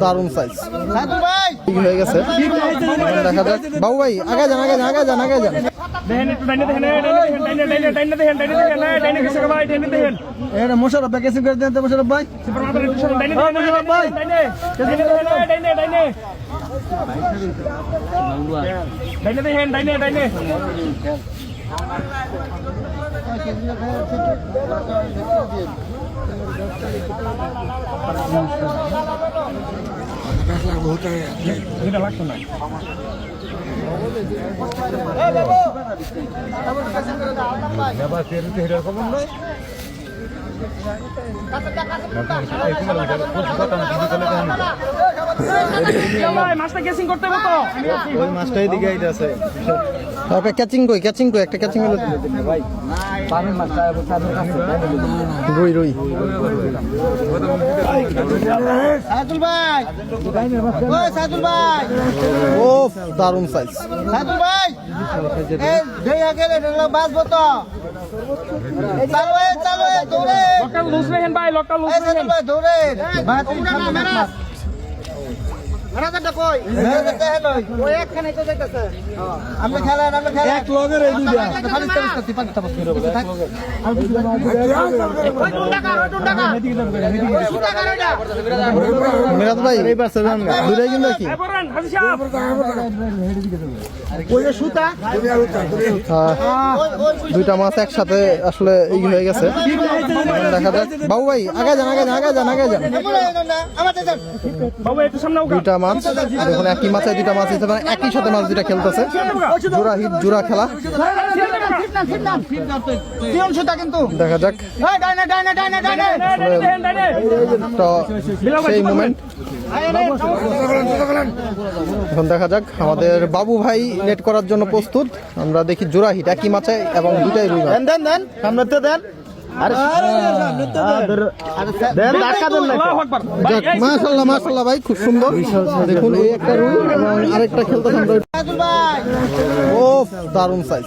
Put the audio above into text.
দারুন সাইজ হয়ে গেছে। দেখা যাক বাবু ভাই আগে যান আগে যান আগে যান আগে যান। মোশারফ ভাই কেসে করে দেন তো মোশারফ ভাই ক্যাচিং কই একটা ক্যাচিং হলো রুই রুই সাদুল ভাই ওই সাদুল ভাই ও দারুন সাইজ সাদুল ভাই এই দেয়া গেলে বাসবো তো চালো দৌড়ে লোকাল লুজ রেহেন ভাই লোকাল লুজ সাদুল ভাই দৌড়ে ভাই তুমি মেরা রাজাটা কই রাজাটা হলো ওই একখানে তো যাইতাছে আমরা খেলা এক লগের এই দুইটা খালি করতে পারতে পারতে ওই টুন্ডাকা ওই সুটাকা এটা মিরাজ ভাই এইবার সেভেন দুইটাই কিন্তু কি বলেন হাজি সাহেব ওই সুতা দুইটা মাছ একসাথে আসলে এই হয়ে গেছে। দেখা যাক বাবু ভাই আগে যান আগে যান আগে যান আগে যান। বাবু একটু সামনে উঠা দুইটা মাছ দেখুন একই মাছে দুইটা মাছ হিসেবে একই সাথে মাছ দুইটা খেলতেছে জোড়া হিট জোড়া খেলা। সুতা কিন্তু দেখা যাক তো সেই মোমেন্ট এখন দেখা যাক আমাদের বাবু ভাই নেট করার জন্য প্রস্তুত। আমরা দেখি জোড়া হিট একই মাছে এবং দুইটাই রুই মাছ। দেন সামনে তো দেন মাশাআল্লাহ মাশাআল্লাহ ভাই খুব সুন্দর দেখুন এই একটা রুই এবং আরেকটা খেলতেছে ও দারুন সাইজ।